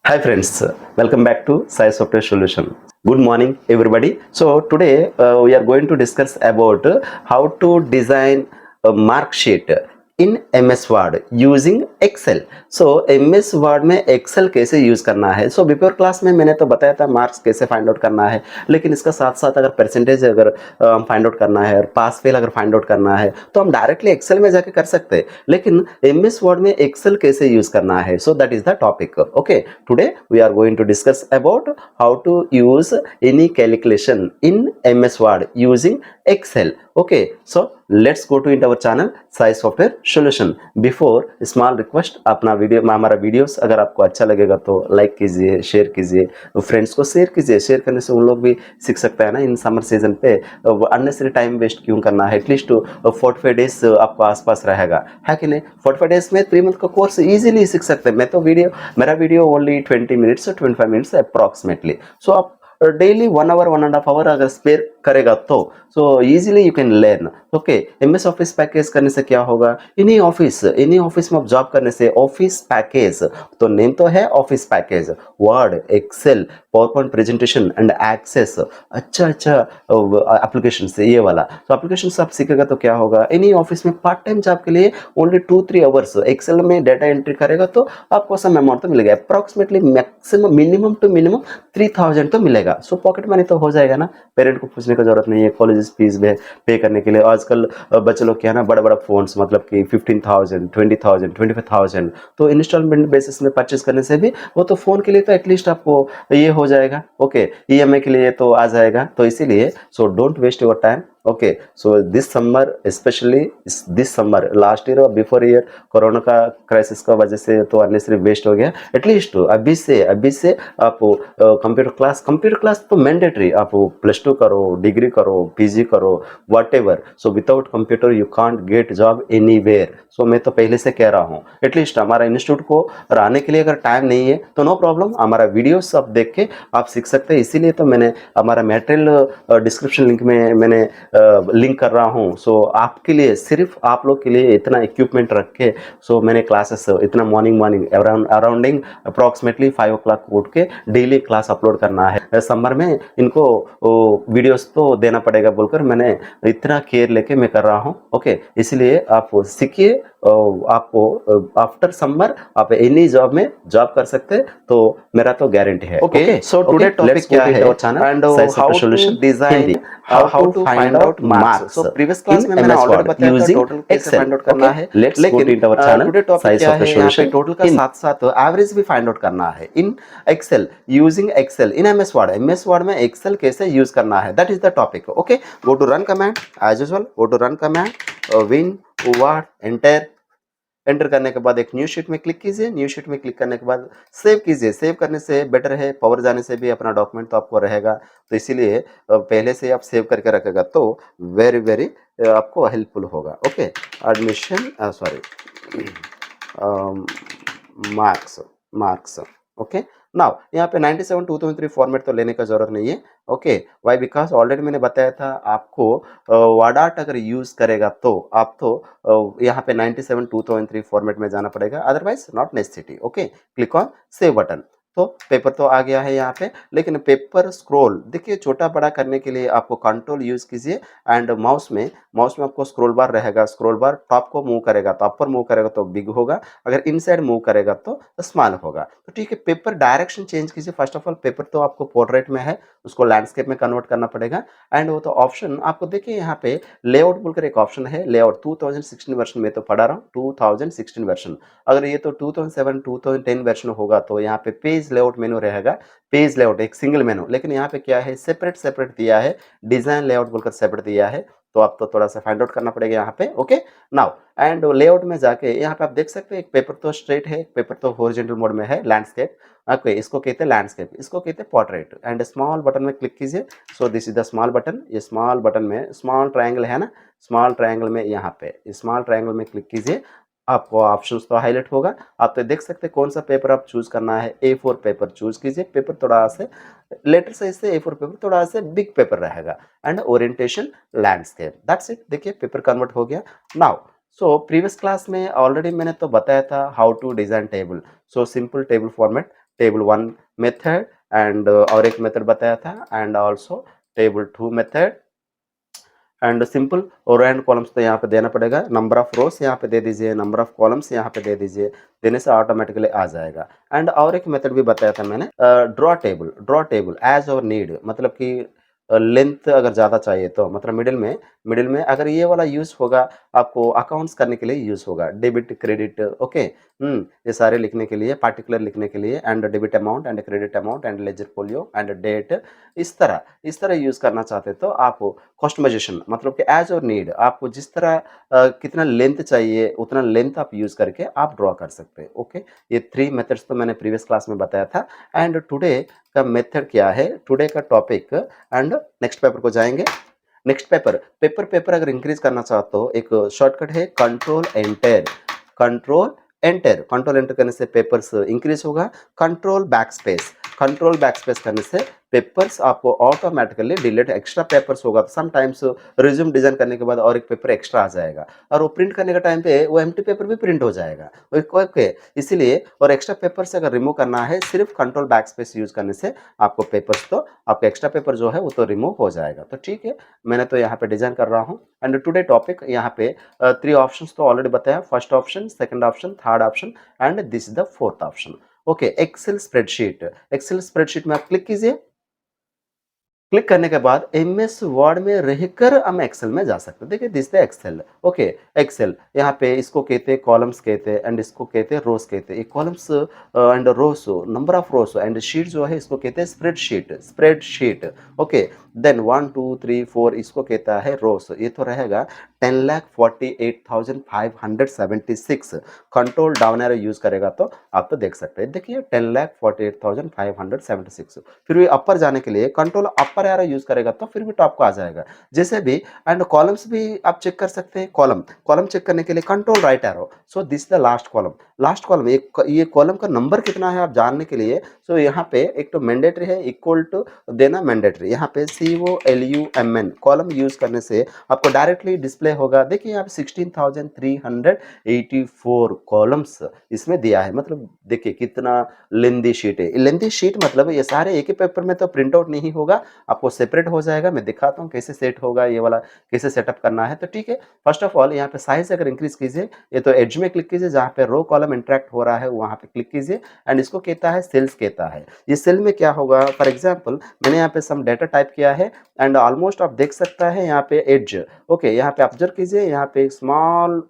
Hi friends, welcome back to Sai Software Solution. Good morning everybody. So today we are going to discuss about how to design a mark sheet in MS Word using Excel. So MS Word में Excel कैसे use करना है. So before class में मैंने तो बताया था marks कैसे फाइंड आउट करना है, लेकिन इसका साथ साथ अगर परसेंटेज अगर हम फाइंड आउट करना है और पास फेल अगर फाइंड आउट करना है तो हम डायरेक्टली एक्सेल में जाके कर सकते हैं, लेकिन MS Word में एक्सेल कैसे यूज करना है. So that is the topic. Okay, today we are going to discuss about how to use any calculation in MS Word using Excel. Okay, so let's go to into our channel Sai Software Solution. Before small request, अपना video हमारा videos अगर आपको अच्छा लगेगा तो like कीजिए, share कीजिए, friends को शेयर कीजिए. शेयर करने से उन लोग भी सीख सकते हैं ना. इन समर सीजन पे अननेसरी टाइम वेस्ट क्यों करना है. एटलीस्ट 45 डेज आपको आसपास रहेगा, है कि नहीं. 45 डेज में 3 मंथ का कोर्स इजीली सीख सकते हैं. मैं तो मेरा video only 20 minutes 25 minutes approximately. So आप डेली 1 आवर 1.5 आवर अगर स्पेयर करेगा तो so easily you can learn. Okay, MS office package करने से क्या होगा. इन्हीं ऑफिस में आप जॉब करने से ऑफिस पैकेज, तो नेम तो है office package, word, excel, power point presentation and access, अच्छा एप्लीकेशन से ये वाला. तो एप्लीकेशन से आप सीखेगा तो क्या होगा. इन्हीं ऑफिस में पार्ट टाइम जॉब के लिए ओनली 2-3 आवर्स एक्सेल में डाटा एंट्री करेगा तो आपको सम अमाउंट तो मिलेगा. Approximately maximum minimum to minimum 3000 तो मिलेगा. सो पॉकेट मनी तो हो जाएगा ना. पेरेंट को पूछने की जरूरत नहीं है कॉलेज फीस पे करने के लिए. आजकल बच्चे लोग क्या है ना, बड़ा बड़ा फोन्स मतलब कि 15,000 20,000 25,000 तो इंस्टॉलमेंट बेसिस में परचेस करने से भी वो तो फोन के लिए तो एटलीस्ट आपको ये हो जाएगा. ओके, ईएमआई के लिए तो आ जाएगा. तो इसीलिए so don't waste your time. Okay, so this summer especially this summer last year और बिफोर ईयर कोरोना का क्राइसिस का वजह से तो अननेसरी वेस्ट हो गया. एटलीस्ट अभी से आप कंप्यूटर क्लास तो मैंडेटरी. आप +2 करो, डिग्री करो, पीजी करो, whatever. So without computer you can't get job anywhere. So मैं तो पहले से कह रहा हूँ एटलीस्ट हमारा इंस्टीट्यूट को आने के लिए अगर टाइम नहीं है तो नो प्रॉब्लम, हमारा वीडियोस आप देख के आप सीख सकते हैं. इसीलिए तो मैंने हमारा मटेरियल डिस्क्रिप्शन लिंक में मैंने लिंक कर रहा हूँ. सो आपके लिए, सिर्फ आप लोग के लिए इतना इक्विपमेंट रख के सो मैंने क्लासेस इतना मॉर्निंग अराउंडिंग अप्रॉक्सीमेटली 5 o'clock को उठ के डेली क्लास अपलोड करना है. समर में इनको वीडियोस तो देना पड़ेगा बोलकर मैंने इतना केयर लेके मैं कर रहा हूँ. ओके, इसलिए आप सीखिए. आपको आफ्टर समर आप एनी जॉब में जॉब कर सकते हैं तो मेरा तो गारंटी है. ओके, सो टुडे टॉपिक क्या है and how to design, how to find out marks. So previous class में मैंने ऑलरेडी बताया था टोटल कैसे फाइंड आउट करना है, लेकिन टुडे टॉपिक क्या है, यहाँ पे टोटल का साथ साथ एवरेज भी फाइंड आउट करना है in excel, using excel in MS word में एक्सेल कैसे यूज करना है. That is the topic. Okay, go to run command as usual. Go to run command, win word enter करने के बाद एक न्यू शीट में क्लिक कीजिए. न्यू शीट में क्लिक करने के बाद सेव कीजिए. सेव करने से बेटर है, पावर जाने से भी अपना डॉक्यूमेंट तो आपको रहेगा. तो इसीलिए पहले से आप सेव करके रखेगा तो वेरी आपको हेल्पफुल होगा. Okay, admission sorry marks. Okay, now यहाँ पे 97 2003 फॉर्मेट तो लेने का जरूरत नहीं है. ओके, वाई बिकॉज ऑलरेडी मैंने बताया था आपको वाडाट अगर यूज करेगा तो आप तो यहाँ पे 97 2003 फॉर्मेट में जाना पड़ेगा, otherwise not necessity. Okay, click on save button. तो पेपर तो आ गया है यहाँ पे, लेकिन पेपर स्क्रॉल देखिए छोटा बड़ा करने के लिए आपको कंट्रोल यूज कीजिए एंड माउस में आपको स्क्रॉल बार रहेगा. स्क्रॉल बार टॉप को मूव करेगा तो अपर मूव करेगा तो बिग होगा, अगर इनसाइड मूव करेगा तो स्मॉल होगा. तो ठीक है, पेपर डायरेक्शन चेंज कीजिए. फर्स्ट ऑफ ऑल पेपर तो आपको पोर्ट्रेट में है, उसको लैंडस्केप में कन्वर्ट करना पड़ेगा. एंड वो तो ऑप्शन आपको देखिए यहाँ पे लेआउट बोलकर एक ऑप्शन है. लेआउट 2016 वर्जन में तो पढ़ा रहा हूँ, 2016 वर्जन. अगर ये तो 2007 2010 वर्जन होगा तो यहाँ पे पेज लेआउट मेनू रहेगा. पेज लेआउट एक सिंगल मेनू, लेकिन यहाँ पे क्या है, सेपरेट दिया है. डिजाइन लेआउट बोलकर सेपरेट दिया है, तो आपको थोड़ा सा फाइंड आउट करना पड़ेगा यहाँ पे. ओके, नाउ एंड लेआउट में जाके यहाँ पे आप देख सकते हैं एक पेपर तो स्ट्रेट है, एक पेपर तो हॉरिजॉन्टल मोड में है, लैंडस्केप. ओके, इसको कहते हैं लैंडस्केप, इसको कहते हैं पोर्ट्रेट. एंड स्मॉल बटन में क्लिक कीजिए. सो this is the small button. ये स्मॉल बटन में स्मॉल ट्रायंगल है ना, स्मॉल ट्रायंगल में यहाँ पे स्मॉल ट्रायंगल में क्लिक कीजिए. आपको ऑप्शंस तो हाईलाइट होगा. आप तो देख सकते हैं कौन सा पेपर आप चूज करना है. A4 पेपर चूज कीजिए. पेपर थोड़ा से लेटर साइज से A4 पेपर थोड़ा से बिग पेपर रहेगा. And orientation landscape. That's it. देखिए पेपर कन्वर्ट हो गया. नाउ प्रीवियस क्लास में ऑलरेडी मैंने तो बताया था how to design table. Simple table format. Table 1 method and और एक मेथड बताया था and also table 2 method and simple row and columns तो यहाँ पे देना पड़ेगा, नंबर ऑफ रोज यहाँ पे दे दीजिए, नंबर ऑफ कॉलम्स यहाँ पे दे दीजिए, देने से ऑटोमेटिकली आ जाएगा। एंड और एक मेथड भी बताया था मैंने, ड्रॉ टेबल एज और नीड, मतलब कि लेंथ अगर ज़्यादा चाहिए तो मतलब मिडिल में अगर ये वाला यूज़ होगा, आपको अकाउंट्स करने के लिए यूज़ होगा, डेबिट क्रेडिट, ओके। ये सारे लिखने के लिए, पार्टिकुलर लिखने के लिए, and debit amount and credit amount and ledger folio and date, इस तरह यूज़ करना चाहते तो आप कस्टमाइजेशन मतलब कि एज और नीड, आपको जिस तरह कितना लेंथ चाहिए उतना लेंथ आप यूज़ करके आप ड्रॉ कर सकते हैं, ओके। ये 3 मेथड्स तो मैंने प्रीवियस क्लास में बताया था एंड टुडे का मेथड क्या है, टुडे का टॉपिक एंड नेक्स्ट पेपर को जाएंगे। नेक्स्ट पेपर अगर इंक्रीज करना चाहते हो, एक शॉर्टकट है कंट्रोल एंटर करने से पेपर्स इंक्रीज होगा। कंट्रोल बैक स्पेस करने से पेपर्स आपको ऑटोमेटिकली डिलीट, एक्स्ट्रा पेपर्स होगा तो समटाइम्स रिज्यूम डिजाइन करने के बाद और एक पेपर एक्स्ट्रा आ जाएगा और वो प्रिंट करने के टाइम पे वो एम्प्टी पेपर भी प्रिंट हो जाएगा, ओके। इसीलिए और एक्स्ट्रा पेपर से अगर रिमूव करना है, सिर्फ कंट्रोल बैक स्पेस यूज करने से आपको पेपर्स तो आपका एक्स्ट्रा पेपर जो है वो तो रिमूव हो जाएगा। तो ठीक है, मैंने तो यहाँ पे डिजाइन कर रहा हूँ एंड टुडे टॉपिक यहाँ पे 3 ऑप्शंस तो ऑलरेडी बताया, first option, second option, third option and this is the fourth option, okay. Excel spreadsheet में आप क्लिक कीजिए। क्लिक करने के बाद एमएस वर्ड में रहकर हम एक्सेल में जा सकते हैं। देखिए this the excel, okay. Excel यहाँ पे इसको कहते हैं कॉलम्स कहते हैं एंड इसको कहते हैं रोज कहते हैं। Columns and rows, number of rows and sheet जो है इसको कहते हैं स्प्रेडशीट, ओके। देन 1 2 3 4 इसको कहता है रोज, ये तो रहेगा 10,48,576। कंट्रोल डाउन एरो यूज करेगा तो आप तो देख सकते हैं, देखिए 10,48,576। फिर भी अपर जाने के लिए कंट्रोल अपर एरो यूज करेगा तो फिर भी टॉप को आ जाएगा, जैसे भी। एंड कॉलम्स भी आप चेक कर सकते हैं, कॉलम चेक करने के लिए control right arrow, so this the last column ये कॉलम का नंबर कितना है आप जानने के लिए, सो यहाँ पे एक तो मैंडेटरी है, इक्वल टू देना मैंडेटरी, यहाँ पे COLUMN कॉलम यूज करने से आपको डायरेक्टली डिस्प्ले होगा। देखिए यहाँ पे 16,384 कॉलम्स इसमें दिया है, मतलब देखिए कितना लेंदी शीट है। लेंदी शीट मतलब ये सारे एक ही पेपर में तो प्रिंट आउट नहीं होगा, आपको सेपरेट हो जाएगा। मैं दिखाता हूँ कैसे सेट होगा, ये वाला कैसे सेटअप करना है। तो ठीक है, फर्स्ट ऑफ ऑल यहाँ पे साइज अगर इंक्रीज कीजिए, ये तो एज में क्लिक कीजिए, जहाँ पे रो कॉलम इंटरेक्ट हो रहा है वहाँ पे क्लिक कीजिए एंड इसको कहता है सेल्स कहता है। ये सेल में क्या होगा, फॉर एग्जाम्पल मैंने यहाँ पे सम डेटा टाइप किया है एंड ऑलमोस्ट आप देख सकता है यहाँ पे एज, ओके। यहाँ पे ऑब्जर्व कीजिए, यहाँ पे एक स्मॉल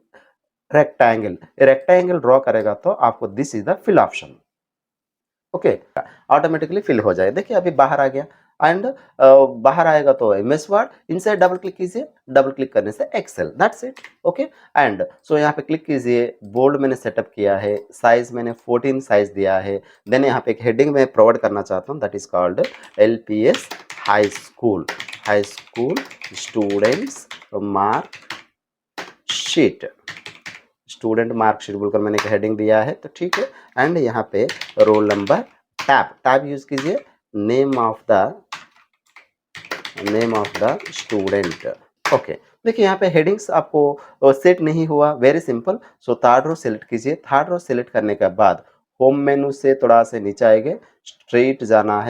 रेक्टेंगल ड्रॉ करेगा तो आपको this is the fill option, okay. Automatically fill हो जाए। देखिए अभी बाहर आ गया एंड बाहर आएगा तो MS word, inside double click कीजिए, डबल क्लिक करने से excel, that's it, okay. And so यहाँ पे क्लिक कीजिए, बोल्ड मैंने सेटअप किया है, साइज मैंने 14 साइज दिया है। देन यहाँ पे एक हेडिंग मैं प्रोवाइड करना चाहता हूँ, that is called LPS high school students marksheet बोलकर मैंने एक हेडिंग दिया है, तो ठीक है। एंड यहाँ पे रोल नंबर, टैब यूज कीजिए, name of the student, okay. देखिए यहाँ पे हेडिंग्स आपको सेट नहीं हुआ, very simple. So third row select कीजिए, थर्ड रो सेलेक्ट करने के बाद होम मेनू से थोड़ा से नीचे आएंगे, स्ट्रेट जाना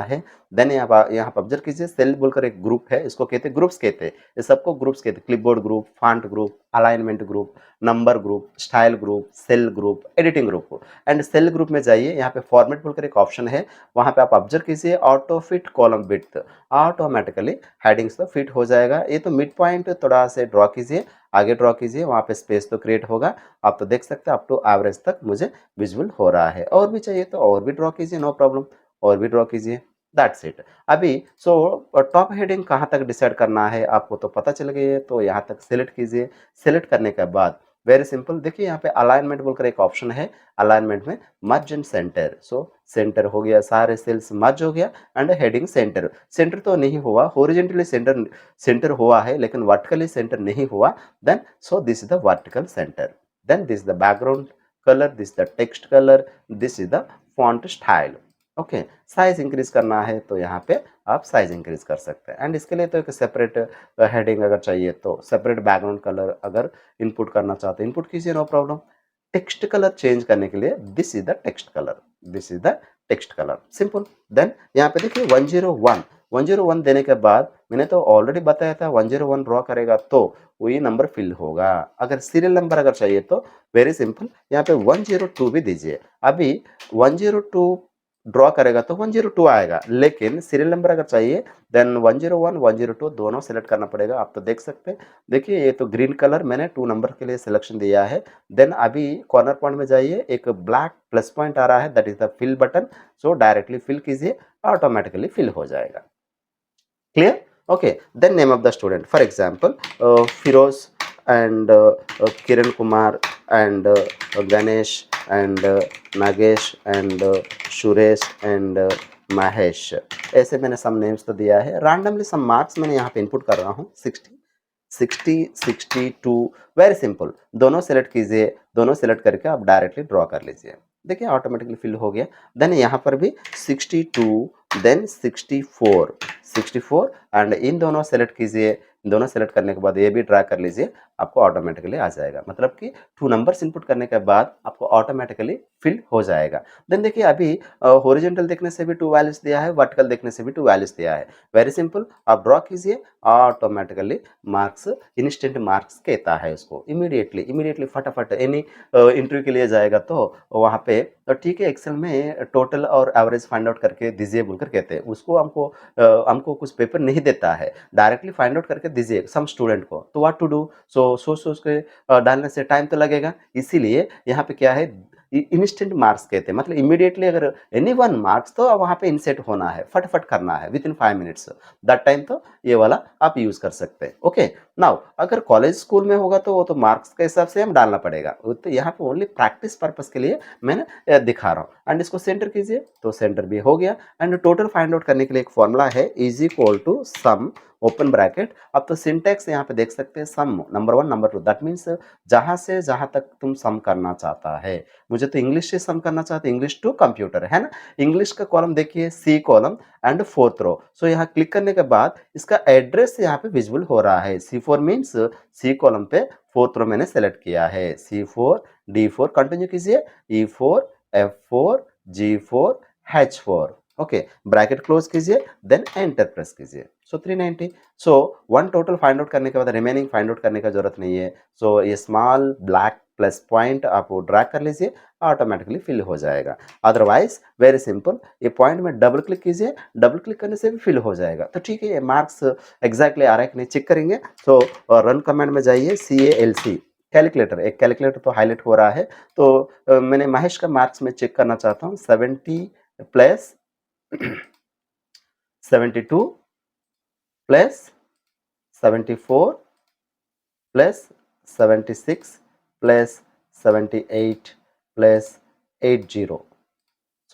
है। देन यहाँ पर ऑब्जर्व कीजिए, सेल बोलकर एक ग्रुप है, इसको कहते हैं ग्रुप्स कहते हैं, ये सबको ग्रुप्स कहते हैं, clipboard group, font group, alignment group, number group, style group, cell group, editing group. And cell group में जाइए, यहाँ पे फॉर्मेट बोलकर एक ऑप्शन है, वहाँ पे आप ऑब्जर्व कीजिए auto fit column width, automatically headings तो फिट हो जाएगा। ये तो मिड पॉइंट थोड़ा से ड्रॉ कीजिए, आगे ड्रॉ कीजिए, वहाँ पे स्पेस तो क्रिएट होगा, आप तो देख सकते हैं अप टू एवरेज तक मुझे विजुअल हो रहा है। और भी चाहिए तो और भी ड्रॉ कीजिए, नो प्रॉब्लम, और भी ड्रॉ कीजिए, दैट्स इट। अभी सो टॉप हेडिंग कहाँ तक डिसाइड करना है आपको तो पता चल गई है, तो यहाँ तक सिलेक्ट कीजिए। सिलेक्ट करने के बाद वेरी सिंपल, देखिए यहाँ पे अलाइनमेंट बोलकर एक ऑप्शन है, अलाइनमेंट में मर्ज एंड सेंटर, सो सेंटर हो गया, सारे सेल्स मर्ज हो गया एंड हेडिंग सेंटर तो नहीं हुआ, हॉरिजॉन्टली सेंटर हुआ है लेकिन वर्टिकली सेंटर नहीं हुआ। Then so this is the vertical center, then this is the background colour, this is the text colour, this is the font style, okay. Size increase करना है तो यहाँ पे आप साइज इंक्रीज कर सकते हैं एंड इसके लिए तो एक सेपरेट हेडिंग अगर चाहिए तो सेपरेट बैकग्राउंड कलर अगर इनपुट करना चाहते हैं इनपुट कीजिए, no problem. Text colour change करने के लिए this is the text colour, this is the text colour, simple. Then यहाँ पे देखिए 101, 101 देने के बाद मैंने तो ऑलरेडी बताया था 101 ड्रॉ करेगा तो वही नंबर फिल होगा। अगर सीरियल नंबर अगर चाहिए तो वेरी सिंपल, यहाँ पे 102 भी दीजिए। अभी 102 ड्रॉ करेगा तो 102 आएगा, लेकिन सीरियल नंबर अगर चाहिए देन 101 102 दोनों सेलेक्ट करना पड़ेगा। आप तो देख सकते हैं, देखिए ये तो ग्रीन कलर मैंने 2 नंबर के लिए सिलेक्शन दिया है। देन अभी कॉर्नर पॉइंट में जाइए, एक ब्लैक प्लस पॉइंट आ रहा है, that is the fill button. So directly fill कीजिए, ऑटोमेटिकली फिल हो जाएगा। Clear? Okay, then name of the student, for example Firoz and Kiran Kumar and Ganesh and Nagesh and Suresh and Mahesh, ऐसे मैंने सम नेम्स तो दिया है। रैंडमली सम मार्क्स मैंने यहाँ पे इनपुट कर रहा हूँ 60 60 62। वेरी सिंपल, दोनों सेलेक्ट कीजिए, दोनों सेलेक्ट करके आप डायरेक्टली ड्रॉ कर लीजिए। देखिए ऑटोमेटिकली फिल हो गया। देन यहाँ पर भी 62 देन 64 64 एंड इन दोनों सेलेक्ट कीजिए, दोनों सेलेक्ट करने के बाद ये भी ड्रैग कर लीजिए, आपको ऑटोमेटिकली आ जाएगा। मतलब कि 2 नंबर्स इनपुट करने के बाद आपको ऑटोमेटिकली फिल हो जाएगा। देन देखिए अभी हॉरिजॉन्टल देखने से भी 2 वैल्यूज दिया है, वर्टिकल देखने से भी 2 वैल्यूज दिया है। वेरी सिंपल, आप ड्रॉ कीजिए, ऑटोमेटिकली मार्क्स इंस्टेंट मार्क्स कहता है उसको। इमीडिएटली फटाफट एनी इंटरव्यू के लिए जाएगा तो वहाँ पे तो ठीक है, एक्सेल में टोटल और एवरेज फाइंड आउट करके दीजिए बोलकर कहते हैं उसको। हमको कुछ पेपर नहीं देता है, डायरेक्टली फाइंड आउट करके दीजिए सम स्टूडेंट को। तो व्हाट टू डू, सो सोच सोच के डालने से टाइम तो लगेगा, इसीलिए यहाँ पे क्या है इंस्टेंट मार्क्स कहते हैं। मतलब इमीडिएटली अगर एनी वन मार्क्स तो वहाँ पे इंसेट होना है, फटाफट करना है with in 5 minutes, that time तो ये वाला आप यूज कर सकते हैं। ओके, नाउ अगर कॉलेज स्कूल में होगा तो वो तो मार्क्स के हिसाब से हम डालना पड़ेगा, वो तो यहाँ पे ओनली प्रैक्टिस पर्पस के लिए मैंने दिखा रहा हूँ। एंड इसको सेंटर कीजिए तो सेंटर भी हो गया। एंड टोटल फाइंड आउट करने के लिए एक फॉर्मूला है, is equal to sum open bracket. अब तो सिंटेक्स यहाँ पे देख सकते हैं, sum number 1 number 2, that means जहां से जहां तक तुम सम करना चाहता है। मुझे तो इंग्लिश से सम करना चाहते, इंग्लिश टू कंप्यूटर है ना। इंग्लिश का कॉलम देखिए, सी कॉलम एंड 4th रो। सो यहाँ क्लिक करने के बाद इसका एड्रेस यहाँ पे विजिबल हो रहा है। C4 मीन्स सी कॉलम पे 4th रो मैंने सेलेक्ट किया है, C4 D4, कंटिन्यू कीजिए, E4 F4 G4 H4। Okay, bracket close कीजिए, देन एंटर प्रेस कीजिए। सो 390। सो 1 टोटल फाइंड आउट करने के बाद रिमेनिंग फाइंड आउट करने का जरूरत नहीं है। सो ये स्मॉल ब्लैक प्लस पॉइंट आप ड्रैग कर लीजिए, ऑटोमेटिकली फिल हो जाएगा। अदरवाइज वेरी सिंपल, ये पॉइंट में डबल क्लिक कीजिए, डबल क्लिक करने से भी फिल हो जाएगा। तो ठीक है, ये मार्क्स एग्जैक्टली आ रहा है कि नहीं चेक करेंगे। सो रन कमांड में जाइए, CALC कैलकुलेटर, एक कैलकुलेटर तो हाईलाइट हो रहा है। तो मैंने महेश का मार्क्स में चेक करना चाहता हूँ, 70 plus 72 plus 74 plus 76 plus 78 plus 80।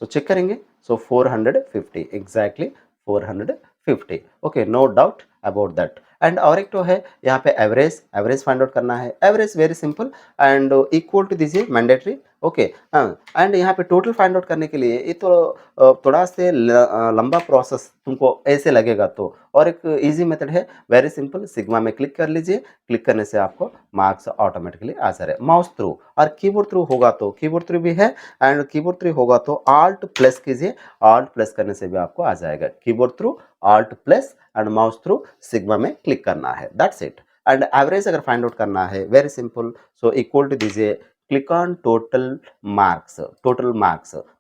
So check करेंगे, so 450 exactly 450। Okay, no doubt about that. And और एक तो है यहाँ पे एवरेज, एवरेज फाइंड आउट करना है। Average very simple and equal to दीजिए मैंडेटरी। ओके, हाँ, एंड यहाँ पे टोटल फाइंड आउट करने के लिए ये तो थोड़ा से लंबा प्रोसेस तुमको ऐसे लगेगा। तो और एक इजी मेथड है, वेरी सिंपल, सिग्मा में क्लिक कर लीजिए, क्लिक करने से आपको मार्क्स ऑटोमेटिकली आ जा रहे हैं। माउस थ्रू और कीबोर्ड थ्रू होगा तो कीबोर्ड थ्रू भी है, एंड कीबोर्ड थ्रू होगा तो आल्ट प्लस कीजिए, आल्ट प्लस करने से भी आपको आ जाएगा। Keyboard through alt plus and mouse through sigma में क्लिक करना है, दैट्स इट। एंड एवरेज अगर फाइंड आउट करना है, very simple, so equal to दीजिए, click on total marks,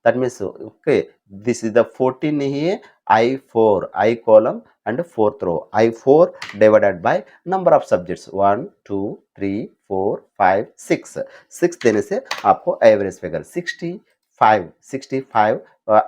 that means okay this is the 14 नहीं है, I4 I column and 4th row, I4 divided by number of subjects 1 2 3 4 5 6, 6 देने से आपको average figure 65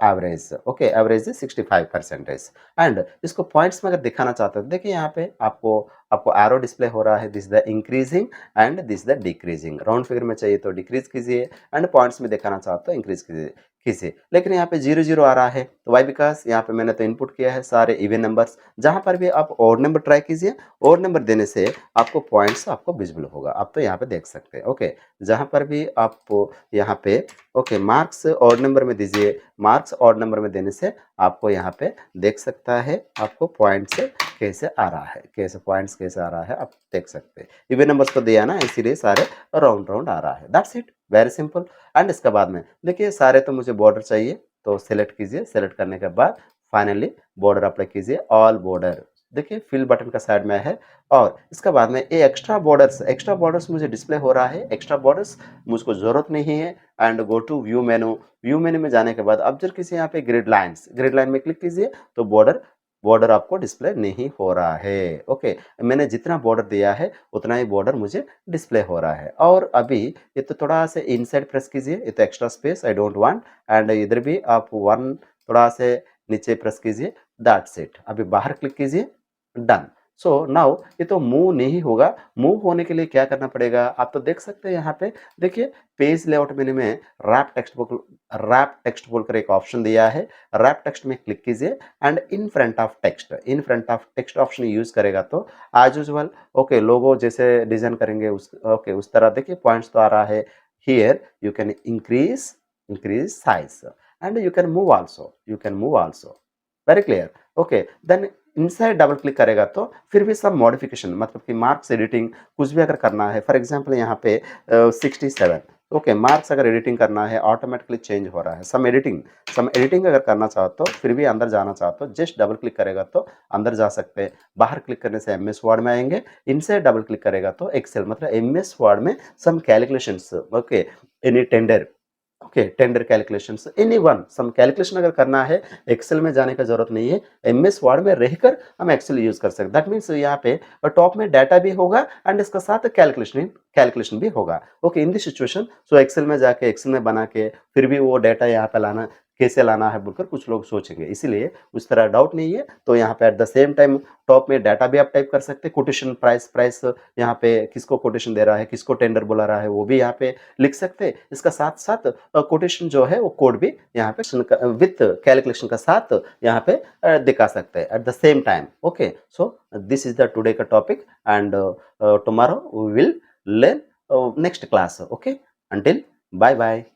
average. Okay, average 65%। And इसको points में अगर दिखाना चाहते हो, देखिए यहाँ पे आपको आपको एरो डिस्प्ले हो रहा है, this the increasing and this the decreasing. Round figure में चाहिए तो डिक्रीज कीजिए, एंड पॉइंट्स में दिखाना चाहते हो इंक्रीज कीजिए। लेकिन यहाँ पे 0 0 आ रहा है, तो वाई बिकॉज यहाँ पे मैंने तो इनपुट किया है सारे इवन नंबर्स। जहाँ पर भी आप और नंबर ट्राई कीजिए, और नंबर देने से आपको पॉइंट्स आपको विजिबल होगा। आप तो यहाँ पे देख सकते हैं। ओके, जहाँ पर भी आप यहाँ पे ओके मार्क्स और नंबर में दीजिए, मार्क्स और नंबर में देने से आपको यहाँ पे देख सकता है आपको पॉइंट्स कैसे आ रहा है, कैसे पॉइंट्स कैसे आ रहा है आप देख सकते हैं। इवन नंबर्स को दिया ना, इसीलिए सारे राउंड राउंड आ रहा है, that's it. Very simple. And इसके बाद में देखिए सारे तो मुझे बॉर्डर चाहिए, तो सेलेक्ट कीजिए, सेलेक्ट करने के बाद फाइनली बॉर्डर अप्लाई कीजिए, ऑल बॉर्डर। देखिए फिल बटन का साइड में है, और इसके बाद में ये एक्स्ट्रा बॉर्डर्स मुझे डिस्प्ले हो रहा है, एक्स्ट्रा बॉर्डर्स मुझको ज़रूरत नहीं है। And go to view menu में जाने के बाद अब जब किसी यहाँ पे ग्रिड लाइन में क्लिक कीजिए तो बॉर्डर आपको डिस्प्ले नहीं हो रहा है। ओके, मैंने जितना बॉर्डर दिया है उतना ही बॉर्डर मुझे डिस्प्ले हो रहा है। और अभी ये तो थोड़ा सा इनसाइड प्रेस कीजिए, ये तो extra space I don't want. And इधर भी आप वन थोड़ा से नीचे प्रेस कीजिए, दैट्स इट। अभी बाहर क्लिक कीजिए, डन। सो नाउ ये तो मूव नहीं होगा। मूव होने के लिए क्या करना पड़ेगा, आप तो देख सकते हैं यहाँ पे। देखिए पेज लेआउट मेन्यू में रैप टेक्स्ट बोलकर एक ऑप्शन दिया है। रैप टेक्स्ट में क्लिक कीजिए and in front of text option use करेगा तो एज यूजुअल ओके लोगो जैसे डिजाइन करेंगे उस तरह देखिए पॉइंट्स तो आ रहा है। Here you can increase size and you can move also. Very clear. Okay, then inside double click करेगा तो फिर भी सब मॉडिफिकेशन मतलब कि मार्क्स एडिटिंग कुछ भी अगर करना है, फॉर एग्जांपल यहाँ पे 67 ओके मार्क्स अगर एडिटिंग करना है ऑटोमेटिकली चेंज हो रहा है। सम एडिटिंग अगर करना चाहो तो फिर भी अंदर जाना चाहो तो जस्ट डबल क्लिक करेगा तो अंदर जा सकते हैं। बाहर क्लिक करने से एमएस वर्ड में आएंगे। इनसाइड डबल क्लिक करेगा तो एक्सेल मतलब एमएस वर्ड में some calculations okay any tender okay tender calculations any one some calculation अगर करना है एक्सेल में जाने का जरूरत नहीं है, एमएस वर्ड में रहकर हम एक्सेल यूज कर सकते हैं। दैट मीन्स यहाँ पे टॉप में डाटा भी होगा एंड इसका साथ कैलकुलेशन भी होगा। Okay in this situation so excel में जाके एक्सेल में बना के फिर भी वो डाटा यहाँ पे लाना कैसे लाना है बोलकर कुछ लोग सोचेंगे, इसीलिए उस तरह डाउट नहीं है। तो यहाँ पे eight the same time top में डाटा भी आप टाइप कर सकते हैं, कोटेशन प्राइस यहाँ पे किसको कोटेशन दे रहा है, किसको टेंडर बोला रहा है वो भी यहाँ पे लिख सकते हैं। इसका साथ साथ कोटेशन जो है वो कोड भी यहाँ पे विथ कैलकुलेशन का साथ यहाँ पे दिखा सकते हैं at the same time. Okay, so this is the today का topic and tomorrow we will learn next class. Okay, until bye bye.